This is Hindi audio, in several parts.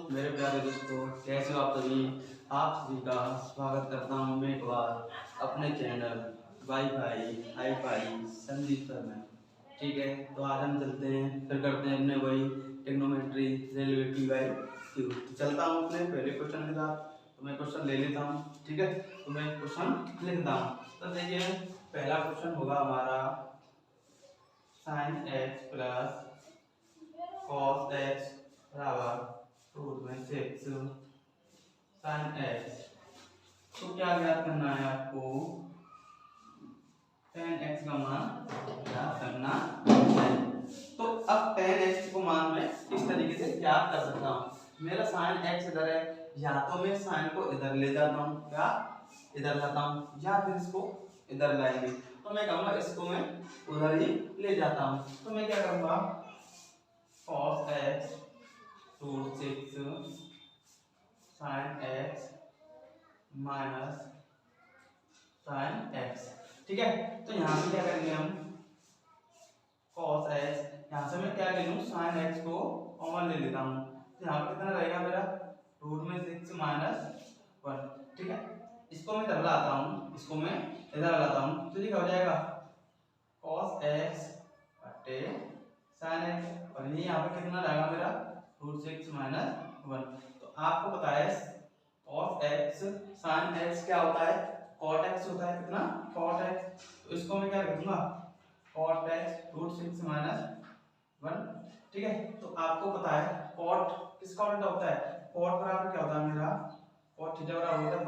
मेरे प्यारे दोस्तों, कैसे हो आप सभी। आप सभी का स्वागत करता हूं मैं एक बार अपने channel wifi hifi Sandeep sir में। ठीक है, तो आज हम चलते हैं, फिर करते हैं अपने वही टेक्नोमेट्री रिलेटिव वाई क्यू। तो चलता हूँ अपने पहले क्वेश्चन के साथ। तो मैं क्वेश्चन ले लेता हूँ, ठीक है। तो मैं क्वेश्चन लिखता हूँ। तो देखिए, पहला क्वेश्चन होगा हमारा sine x plus cos x बराबर रूट में 6 साइन एक्स। तो क्या ज्ञात करना है आपको, tan x का मान ज्ञात करना है। तो अब tan x को मान मैं इस तरीके से ज्ञात कर सकता हूँ। मेरा sin x इधर है, या तो मैं sin को इधर ले जाता हूँ या इधर लाता हूँ, या फिर इसको इधर लाएंगे। तो मैं कहूँगा इसको मैं उधर ही ले जाता हूँ। तो मैं क्या करूँगा, cos x root 6 sin x minus sin x। ठीक है, तो यहाँ पे क्या करेंगे हम, cos x, यहाँ से मैं क्या ले लूँ, sin x को कॉमन ले लेता हूँ। तो यहाँ पे कितना रहेगा मेरा, रूट में 6 माइनस 1। ठीक है, इसको मैं इधर लाता हूँ, इसको मैं इधर लाता हूँ, तो ये क्या हो जाएगा, cos x बटे sin x। और ये यहाँ पे कितना रहेगा मेरा, रूट 6 माइनस 1। तो आपको पता है cos x sin x क्या होता है, cot x होता है। कितना, cot x। तो इसको मैं क्या लिख दूंगा, cot x रूट 6 माइनस 1। ठीक है, तो आपको पता है cot किसका उल्टा होता है, cot बराबर क्या होता है मेरा, cot थीटा बराबर होता है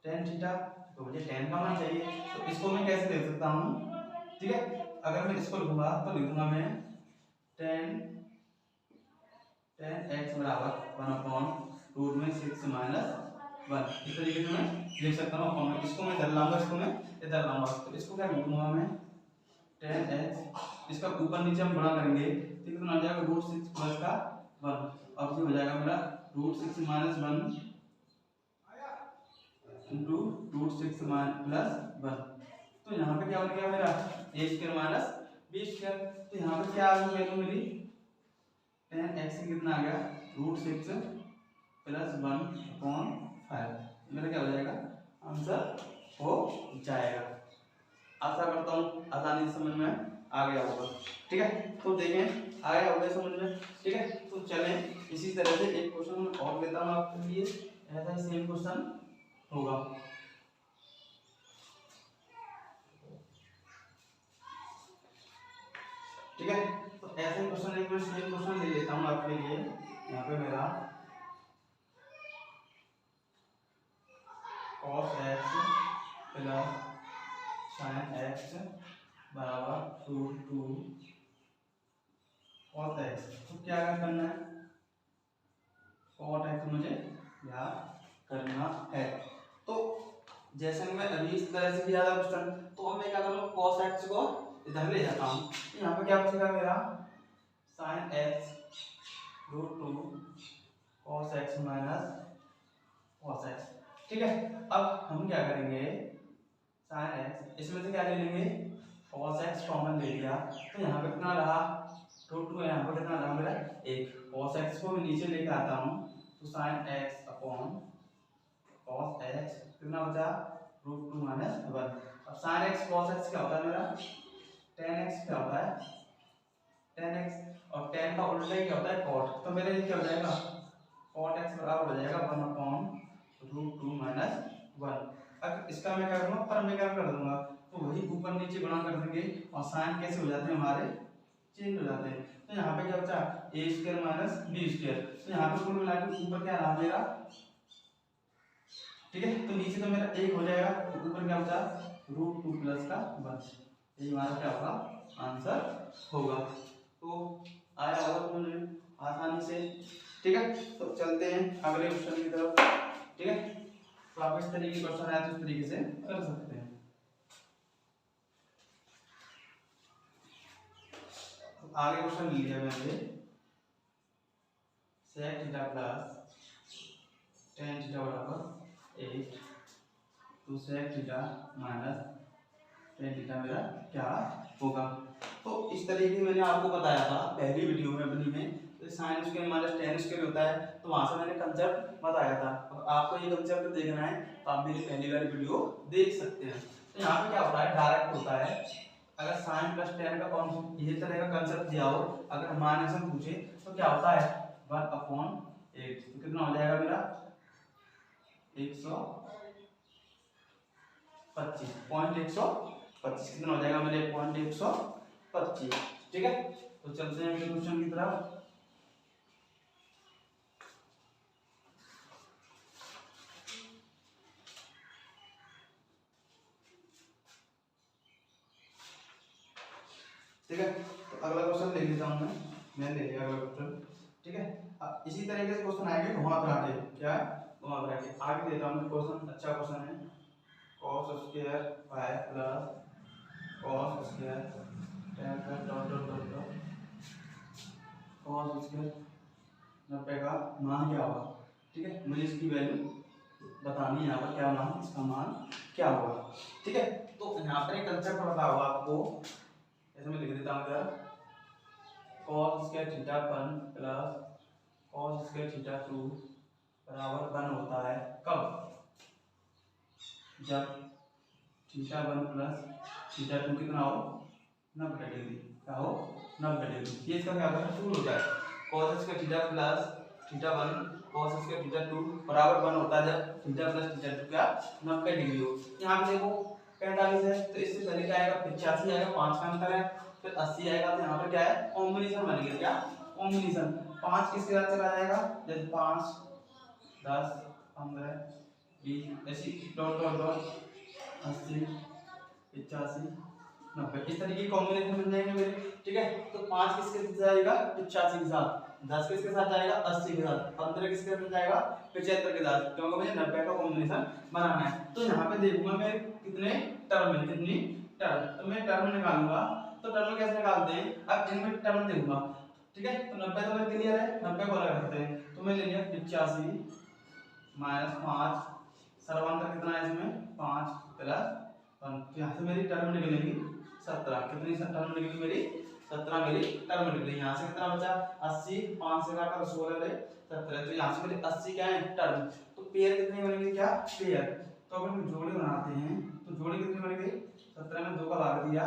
1/tan थीटा। तो मुझे tan का मान चाहिए, तो इसको मैं कैसे लिख सकता हूँ। ठीक है, अगर मैं इसको लिखूंगा तो लिखूंगा मैं tan x बराबर 1/रूट में 6 माइनस 1। इस तरीके से मैं लिख सकता हूँ। इसको मैं इधर लाऊंगा, इसको मैं इधर लाऊंगा, तो इसको क्या लिख दूंगा मैं, tan x, इसका ऊपर नीचे हम गुणा करेंगे तो कितना आ जाएगा, रूट 6 प्लस का 1। अब ये हो जाएगा मेरा root 6 minus 1 into root 6 plus 1। तो यहाँ पे क्या हो गया मेरा, a square minus b square. तो यहाँ पे क्या आ गई वैल्यू मेरी, tan x कितना आ गया, रूट 6 प्लस 1/5। मेरा क्या हो जाएगा, आंसर हो जाएगा। आशा करता हूँ आसानी से समझ में आ गया होगा। ठीक है, तो देखें आ गया होगा समझ में। ठीक है, तो चलें इसी तरह से एक क्वेश्चन और लेता हूँ आपके लिए। ऐसा ही सेम क्वेश्चन होगा। ठीक है, तो ऐसे क्वेश्चन एक सेम क्वेश्चन ले लेता हूँ आपके लिए। यहाँ पे मेरा cos x plus sin x बराबर रूट 2 cos x। तो क्या करना है, cot x मुझे याद करना है। तो जैसे मैं अभी इस तरह से किया था क्वेश्चन, तो अब मैं क्या करूँगा, cos x को इधर ले जाता हूँ। यहाँ पे क्या बचेगा मेरा, sin x root 2 cos x minus cos x। ठीक है, अब हम क्या करेंगे, sin x इसमें से क्या ले लेंगे, cos x कॉमन ले लिया, तो यहाँ पे कितना रहा, रूट 2, यहाँ पे कितना रहा मेरा 1। cos x को मैं नीचे लेके आता हूँ, तो sin x upon cos x कितना बचा, रूट 2 माइनस 1। अब sin x cos x क्या होता है मेरा, tan x क्या होता है, tan x, और tan का उल्टा ही क्या होता है, cot। तो मेरे लिए क्या हो जाएगा, cot x बराबर हो जाएगा 1/रूट 2 माइनस 1। अब इसका मैं क्या करूँगा, पर मैं क्या कर दूंगा, तो वही ऊपर नीचे गुणा कर देंगे, और साइन कैसे हो जाते हैं हमारे, चेंज हो जाते हैं। तो यहाँ पे क्या बचा, a square minus b square. तो यहाँ पे कुल मिला के ऊपर क्या रहा मेरा, ठीक है, तो नीचे तो मेरा 1 हो जाएगा, तो ऊपर क्या बचा, रूट 2 प्लस का 1। ये हमारा क्या होगा, आंसर होगा। तो आया होगा समझ में आसानी से। ठीक है, तो चलते हैं अगले क्वेश्चन की तरफ। ठीक है, तो आप इस तरीके के क्वेश्चन आए तो इस तरीके से कर सकते हैं। तो आगे क्वेश्चन ले लिया मैंने, sec theta plus tan theta बराबर 8 तो sec theta minus tan theta मेरा क्या होगा। तो इस तरीके मैंने आपको बताया था पहली वीडियो में अपनी में, तो sine square minus ten square होता है, तो वहां से मैंने कंसेप्ट बताया था। अब आपको ये कंसेप्ट देखना है तो आप मेरी पहली वाली वीडियो देख सकते हैं। तो यहाँ पे क्या होता है, डायरेक्ट होता है, अगर साइन प्लस टेन का कौन ये तरह का कंसेप्ट दिया हो, अगर मान से पूछे तो क्या होता है 1/8, तो कितना हो जाएगा मेरा 125, पॉइंट 125 कितना हो जाएगा मेरे पॉइंट 125। ठीक है, तो चलते हैं क्वेश्चन की तरफ। ठीक है, तो अगला क्वेश्चन ले लेता हूं मैं ले लिया अगला क्वेश्चन। ठीक है, अब इसी तरीके से क्वेश्चन आएंगे घुमा फिरा के, क्या है घुमा फिरा के आगे देता हूं क्वेश्चन। अच्छा क्वेश्चन है, cos square five plus cos square ten plus dot dot dot dot cos square 90 का मान क्या होगा। ठीक है, मुझे इसकी वैल्यू बतानी है, यहाँ पर क्या मान, इसका मान क्या होगा। ठीक है, तो यहाँ पर एक कंसेप्ट पता होगा आपको, ऐसे मैं लिख देता हूँ इधर, cos square theta 1 plus cos square theta 2 बराबर 1 होता है कब, जब थीटा 1 प्लस थीटा 2 कितना हो 90 डिग्री, क्या हो 90 डिग्री। ये इसका क्या होता है, टूल होता है। cos square theta plus theta 1 cos square theta 2 बराबर 1 होता है जब थीटा प्लस थीटा 2 क्या 90 डिग्री हो। यहाँ पे देखो 45 है, तो इससे पहले क्या आएगा 85 आएगा, 5 का अंतर है, फिर 80 आएगा, तो यहाँ पर क्या है कॉम्बिनेशन बन गया, क्या कॉम्बिनेशन। 5 किसके साथ चला जाएगा, जैसे 5 10 15 20 ऐसी डॉट डॉट डॉट 80 85 90 इस तरीके की कॉम्बिनेशन बन जाएंगे मेरे। ठीक है, तो 5 किसके साथ जाएगा 85 के साथ, 10 किसके साथ जाएगा 80 के साथ, 15 किसके साथ जाएगा 75 के साथ, क्योंकि मुझे 90 का कॉम्बिनेशन बनाना है। तो यहाँ पे देखूंगा मैं कितने टर्म है, कितनी टर्म, तो मैं टर्म निकालूंगा। तो टर्म कैसे निकालते हैं, अब इनमें टर्म देखूंगा। ठीक है, तो 90 तो मैं क्लियर है, 90 को लगा सकते हैं, तो मैं ले लिया 85 माइनस 5, सर्वांतर कितना है इसमें 5 प्लस 1, तो यहाँ से मेरी टर्म निकलेगी 17, कितनी टर्म निकली मेरी 17 मेरी टर्म निकली। यहाँ से कितना बचा 80, 5 से काटा 16 ले 17, तो यहाँ से मेरी 80 क्या है टर्म। तो पेयर कितनी बनेगी, क्या पेयर, तो अगर हम जोड़ी बनाते हैं तो जोड़ी कितनी बन गई 17 में 2 का भाग दिया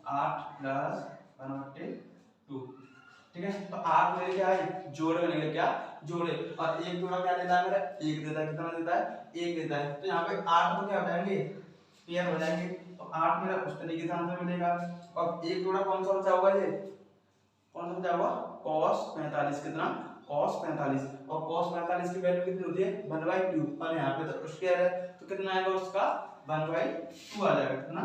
8 प्लस 1/2। ठीक है, तो 8 मेरे क्या है जोड़े बनेंगे, क्या जोड़े, और एक जोड़ा क्या देता है मेरा 1 देता है, कितना देता है 1 देता है, तो यहाँ पे 8 तो क्या हो जाएंगे पेयर हो जाएंगे, तो 8 मेरा उस तरीके से आंसर मिलेगा। और एक जोड़ा कौन सा बचा होगा, ये कौन सा बचा होगा cos 45, कितना cos 45, और cos 45 की वैल्यू कितनी होती है 1/2, और यहाँ पे तो स्क्वायर है, तो कितना आएगा उसका 1/2 आ जाएगा, कितना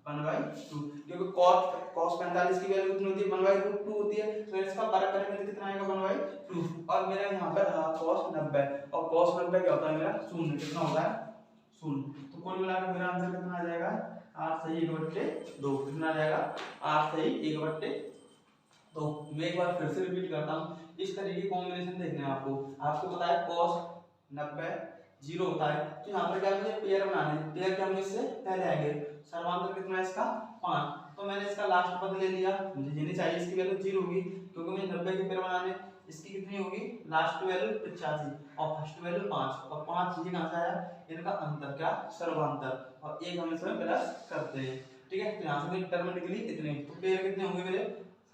1/2, क्योंकि cos 45 की वैल्यू कितनी होती है 1/2 होती है, तो इसका वर्ग करेंगे तो कितना आएगा 1/2, और मेरा यहाँ पर रहा cos 90, और cos 90 क्या होता है मेरा शून्य, कितना होता है शून्य। तो कुल मिलाकर मेरा आंसर कितना आ जाएगा 8 सही 1/2, कितना आ जाएगा 8 सही 1/2। तो मैं एक बार फिर से रिपीट करता हूँ, इस तरीके की कॉम्बिनेशन देखना है आपको। आपको पता है cos 90 0 होता है, तो यहाँ पर क्या मुझे पेयर बनाने हैं, पेयर क्या मुझे इससे पहले आएंगे, सर्वांतर कितना है इसका 5, तो मैंने इसका लास्ट पद ले लिया, मुझे ये नहीं चाहिए इसकी वैल्यू 0 होगी, क्योंकि मुझे 90 के पेयर बनाने, इसकी कितनी होगी लास्ट वैल्यू 85 और फर्स्ट वैल्यू 5, और 5 ये कहाँ से आया, इनका अंतर क्या सर्वांतर, और एक हम इसमें प्लस करते हैं। ठीक है, तो यहाँ से मेरी टर्म निकली इतने, तो पेयर कितने होंगे मेरे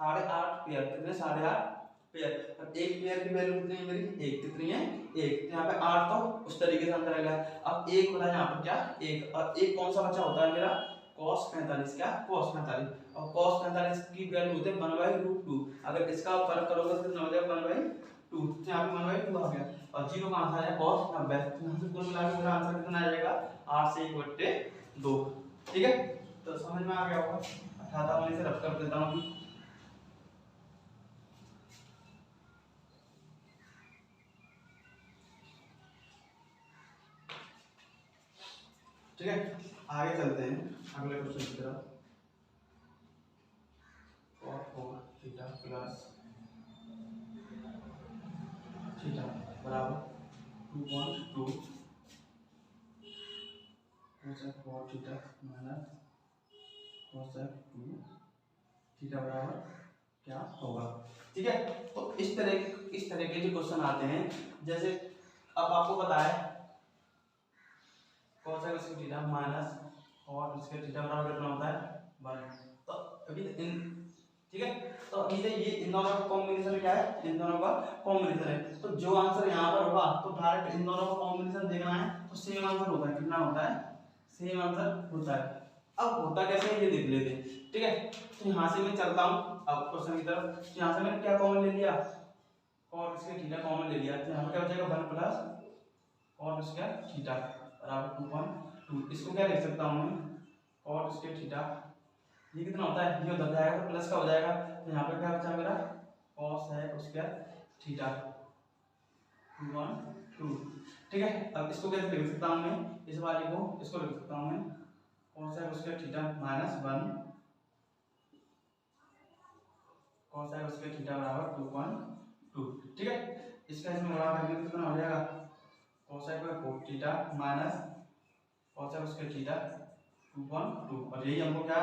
8.5 पेयर, कितने 8.5 पेयर, अब एक पेयर की वैल्यू कितनी है मेरी 1, कितनी है 1, तो यहाँ पे 8 तो उस तरीके से अंतर आएगा। अब 1 बता यहाँ पर क्या 1, और 1 कौन सा बचा होता है मेरा cos 45, क्या cos 45, और cos 45 की वैल्यू होती है 1/√2, अगर इसका फर्क करोगे तो कितना हो जाएगा 1/2, तो यहाँ पे 1/2 आ गया, और 0 कहाँ से आया cos 90, तो यहाँ से कुल मिलाकर मेरा आंसर कितना आ जाएगा 8 से 1/2। ठीक है, तो समझ में आ गया होगा, 88 वाले से रफ कर देता हूँ। ठीक है, आगे चलते हैं अगले क्वेश्चन की तरफ। cos 4 थीटा प्लस थीटा बराबर 2.2 cosec 4 theta minus cosec 2 theta बराबर क्या होगा। ठीक है, तो इस तरह के जो क्वेश्चन आते हैं, जैसे अब आपको पता है cosec उसके थीटा माइनस और उसके थीटा बराबर कितना होता है 1। तो अभी ठीक है, तो अभी ये इन दोनों का कॉम्बिनेशन क्या है, इन दोनों का कॉम्बिनेशन है। तो जो आंसर यहाँ पर होगा तो डायरेक्ट इन दोनों का कॉम्बिनेशन देखना है, तो सेम आंसर होता है। कितना होता है, सेम आंसर होता है। अब होता कैसे है ये देख लेते हैं। ठीक है, तो यहाँ से मैं चलता हूँ अब क्वेश्चन की तरफ। तो यहाँ से मैंने क्या कॉमन ले लिया, cos इसके थीटा कॉमन ले लिया, तो यहाँ पे क्या हो जाएगा 1 प्लस cos इसका थीटा बराबर 2.2। इसको क्या लिख सकता हूँ मैं, cos इसके थीटा, ये कितना होता है, ये उधर जाएगा तो प्लस का हो जाएगा, तो यहाँ पे क्या बचा मेरा cos है उसका थीटा 2.2। ठीक है, अब इसको कैसे लिख सकता हूँ मैं, इस वाले को इसको लिख सकता हूँ मैं cos है उसका थीटा माइनस 1 cos है उसका थीटा बराबर 2.2। ठीक है, इसका इसमें गुणा करके कितना हो जाएगा, cos है का cos थीटा माइनस cos है उसका थीटा 2.2, और यही हमको क्या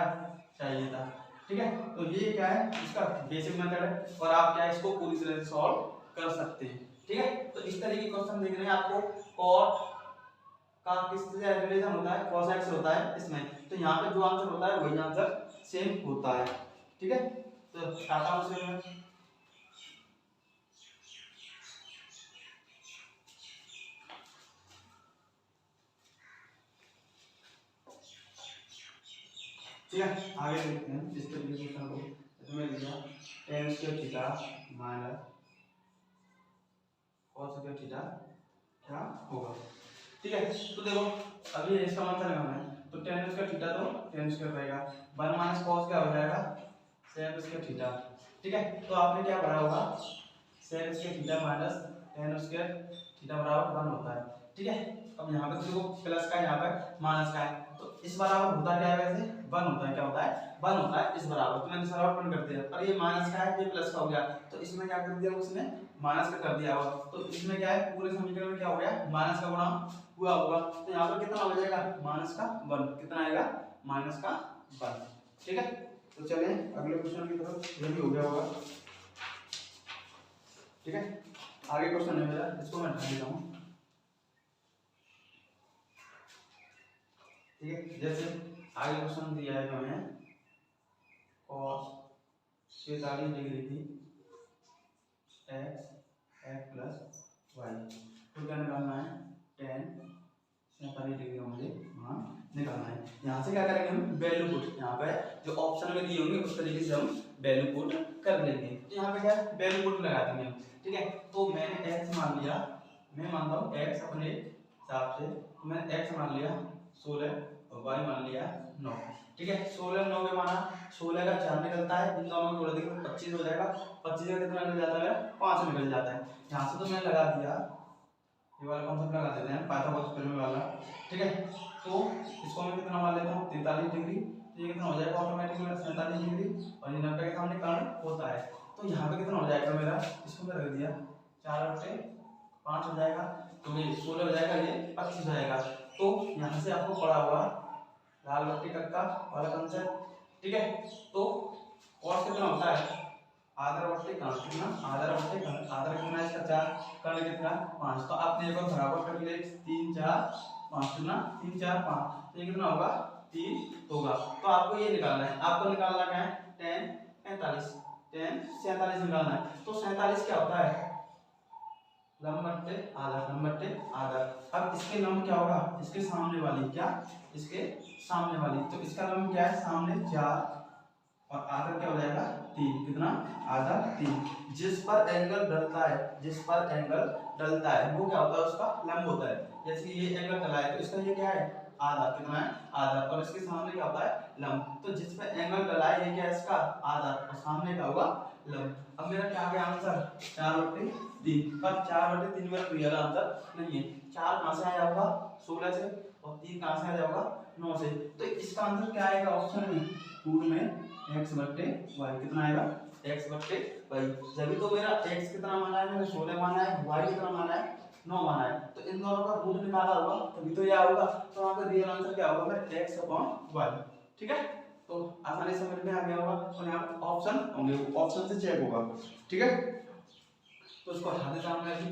चाहिए था। ठीक है, तो ये क्या है, इसका बेसिक मेथड है, और आप क्या इसको पूरी तरह से सॉल्व कर सकते हैं। ठीक है, तो इस तरह के क्वेश्चन देख रहे हैं आपको, cot का किस से रिलेशन होता है, cos x होता है इसमें, तो यहाँ पे जो आंसर होता है वही आंसर सेम होता है। ठीक है, तो खाता हूँ से मैं, ठीक है आगे देखते हैं इस तरीके के क्वेश्चन को। इसमें लिया tan square theta minus cos square theta क्या होगा। ठीक है, तो देखो अभी इसका आंसर लगाना है, तो tan स्क्वायर थीटा तो tan स्क्वायर रहेगा, 1 माइनस cos क्या हो जाएगा sec स्क्वायर थीटा। ठीक है, तो आपने क्या पढ़ा होगा, sec square theta minus tan square theta बराबर 1 होता है। ठीक है, अब यहाँ पे देखो प्लस का यहाँ पे माइनस का है, तो इस बराबर होता क्या है, वैसे 1 होता है, क्या होता है 1 होता है इस बराबर, तो मैंने सरल कर दिया, पर ये माइनस का है ये प्लस का हो गया, तो इसमें क्या कर दिया उसने माइनस का कर दिया होगा, तो इसमें क्या है पूरे समीकरण में क्या हो गया माइनस का गुणा हुआ होगा, तो यहाँ पर कितना हो जाएगा माइनस का 1, कितना आएगा माइनस का 1। ठीक है, तो चलिए अगले क्वेश्चन की तरफ, ये भी हो गया होगा। ठीक है, आगे क्वेश्चन है मेरा, इसको मैं ढूंढ लेता हूँ। ठीक है, जैसे आगे क्वेश्चन दिया है हमें cos 46 डिग्री की x प्लस वाई, तो क्या निकालना है tan 47 डिग्री का मुझे वहाँ निकालना है। यहाँ से क्या करेंगे हम वैल्यू पुट, यहाँ पे जो ऑप्शन में दिए होंगे उस तरीके से हम वैल्यू पुट कर लेंगे। तो यहाँ पे क्या वैल्यू पुट लगा देंगे हम। ठीक है, तो मैंने x मान लिया, मैं मानता हूँ x अपने हिसाब से, तो मैंने x मान लिया 16 और y मान लिया 9। ठीक है, 16 9 के माना 16 का 4 निकलता है, इन दोनों को जोड़ देंगे तो 25 हो जाएगा, 25 का कितना निकल जाता है 5 निकल जाता है। यहाँ से तो मैंने लगा दिया, ये वाला कॉन्सेप्ट लगा देते हैं पाइथागोरस थ्योरम वाला। ठीक है, तो इसको मैं कितना मान लेता हूँ 43 डिग्री, तो ये कितना हो जाएगा ऑटोमेटिक मेरा 47 डिग्री, और ये 90 के सामने कर्ण होता है, तो यहाँ पे कितना हो जाएगा मेरा, इसको मैं रख दिया 4/5 हो जाएगा, तो ये 16 हो जाएगा, ये 25 हो जाएगा। तो यहाँ से आपको पढ़ा हुआ लाल बत्ती कक्का वाला कंसेप्ट। ठीक है, तो कॉस कितना होता है आधार बट्टे कर्ण, कितना आधार बट्टे कर्ण, आधार कितना इसका 4, कर्ण कितना 5, तो आपने एक बार बराबर कर लिया 3 4 5, कितना 3 4 5, तो ये कितना होगा 3 होगा। तो आपको ये निकालना है, आपको निकालना क्या है tan 45, tan 47 निकालना है। तो 47 क्या होता है लंब बट्टे आधार, लंब बट्टे आधार। अब इसके लंब क्या होगा, इसके सामने वाली, क्या इसके सामने वाली, तो इसका लंब क्या है सामने 4 और आधार क्या हो जाएगा 3, कितना आधार 3। जिस पर एंगल ढलता है, जिस पर एंगल ढलता है वो क्या होता है उसका लंब होता है। जैसे ये एंगल ढला है तो इसका ये क्या है आधार, कितना है आधार, और इसके सामने क्या होता है लंब। तो जिस पर एंगल ढला है ये क्या है इसका आधार, और सामने क्या होगा लंब। अब मेरा क्या आ गया आंसर 4/3, पर 4/3 मेरा रियल आंसर नहीं है। 4 कहाँ से आया होगा 16 से, और 3 कहाँ से आ जाएगा 9 से, तो इसका आंसर क्या आएगा ऑप्शन में पूर्ण में x/y, कितना आएगा x/y। जब तो मेरा x कितना माना है मैंने 16 माना है, y कितना माना है 9 माना है, तो इन दोनों का रूट निकाला होगा तभी तो ये आएगा, तो वहां पे रियल आंसर क्या होगा मेरा x/y। ठीक है, तो आसानी से समझ में आ गया होगा। और यहाँ पर ऑप्शन होंगे, ऑप्शन से चेक होगा, ठीक है। तो इसको हटा देता हूँ मैं अभी।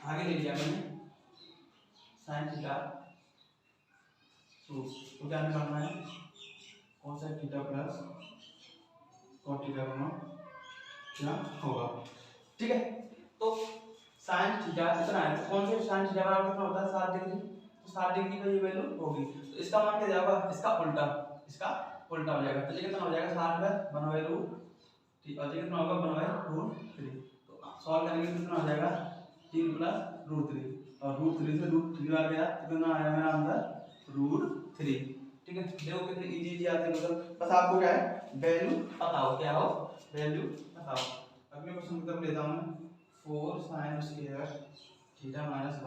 आगे ले लिया मैंने साइन थीटा तो क्या निकालना है, cosec theta plus cot theta का मान क्या होगा, ठीक है। तो साइन थीटा इतना है, तो कौन से साइन थीटा बराबर कितना होता है 60 डिग्री, तो 60 डिग्री का ये वैल्यू होगी, तो इसका मान क्या जाएगा, इसका उल्टा हो जाएगा। तो ये कितना हो जाएगा 60 का 1/√, ठीक, और ये कितना होगा 1/√3। तो सॉल्व करेंगे तो कितना हो जाएगा 3 + √3, और √3 से √3 बार गया तो कितना आया मेरा आंसर √3, ठीक है। देखो कितनी इजी आती है, मतलब बस आपको क्या है वैल्यू पता हो, क्या हो वैल्यू पता हो। अगले क्वेश्चन की तरफ लेता हूं मैं, 4 sin² थीटा - 1 =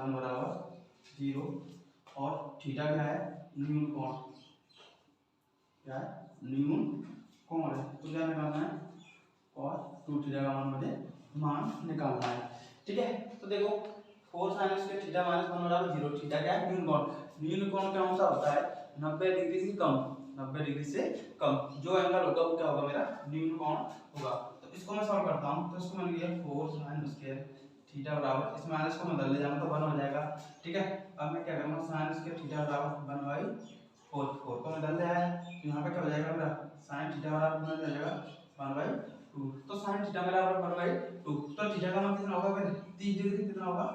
0, और थीटा क्या है न्यून कोण, क्या है न्यून कोण है, तो क्या निकालना है cos 2 थीटा का मान निकालना है, ठीक है। तो देखो 4 sin² थीटा - 1 = 0, थीटा क्या है न्यून कोण, न्यून कोण कौन सा होता है 90 डिग्री से कम, 90 डिग्री से कम जो एंगल होगा वो क्या होगा मेरा न्यून कोण होगा। तो इसको मैं सॉल्व करता हूं, तो इसको मैंने लिया 4 sin² थीटा बराबर, इस माइनस को मैं बदल ले जाऊंगा तो 1 हो जाएगा, ठीक है। अब मैं क्या करूंगा sin² थीटा बराबर 1/4, 4 को मैं बदल ले आया, तो यहां पे क्या हो जाएगा मेरा sin थीटा बराबर कितना हो जाएगा 1/2, तो sin थीटा बराबर 1/2, तो थीटा का मान कितना होगा फिर 30 डिग्री, कितना होगा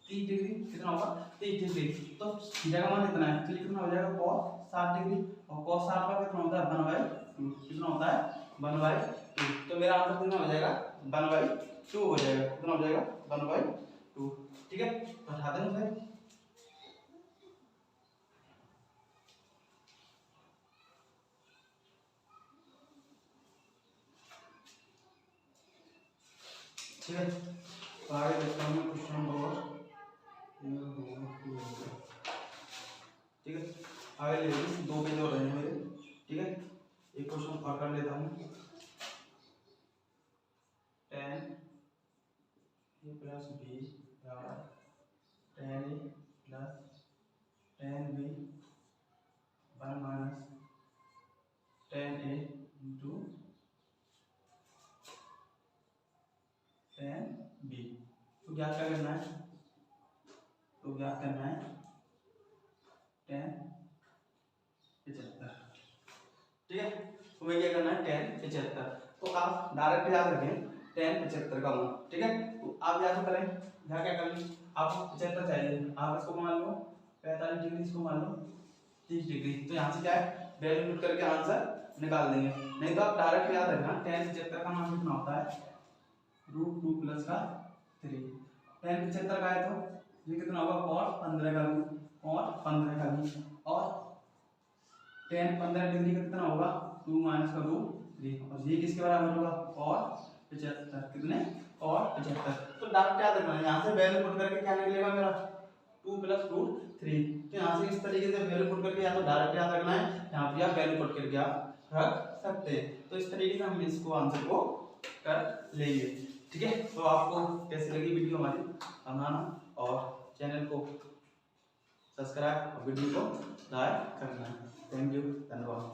30 डिग्री, कितना होगा 30 डिग्री, तो थीटा का मान कितना है, तो ये कितना हो जाएगा cos 60 डिग्री, और cos 60 का कितना होता है 1/2, कितना होता है 1/2, तो मेरा आंसर कितना हो जाएगा 1/2 हो जाएगा, कितना हो जाएगा 1/2, ठीक है। तो हटा दें फिर, ठीक है। तो आगे देखता हूँ क्वेश्चन नंबर, ठीक है। आगे ले लीजिए 2 पेज और रहे हैं मेरे, ठीक है। एक क्वेश्चन और कर लेता हूँ, 10 a plus b बराबर 10 a plus 10 b 1 minus 10 a into 10 b, तो ज्ञात क्या करना है, तो ज्ञात करना है 10 75, ठीक है। तो मैं क्या करना है 10 75, तो आप डायरेक्ट याद रखें 10 75 का मान, ठीक है। तो आप याद करें, यहाँ क्या करें, आपको 75 चाहिए, आप इसको मान लो 45 डिग्री, इसको मान लो 30 डिग्री, तो यहाँ से क्या है वैल्यू पुट करके आंसर निकाल देंगे। नहीं तो आप डायरेक्ट याद रखना 10 75 का मान कितना होता है √2 + 3, 10 75 का है तो ये कितना होगा cos 15 का भी, cos 15 का भी, और 10 15 डिग्री का कितना होगा 2 - √3, और ये किसके बराबर होगा cos 75, कितने cos 75, तो डायरेक्ट याद रखना यहाँ से वैल्यू पुट करके क्या निकलेगा मेरा 2 + √3, तो यहाँ से इस तरीके से वैल्यू पुट करके या तो डायरेक्ट याद रखना है, यहाँ पे आप वैल्यू पुट करके आप रख सकते हैं। तो इस तरीके से हम इसको आंसर को कर लेंगे, ठीक है। तो आपको कैसी लगी वीडियो हमारी, बनाना और चैनल को सब्सक्राइब और वीडियो को लाइक करना है। थैंक यू, धन्यवाद।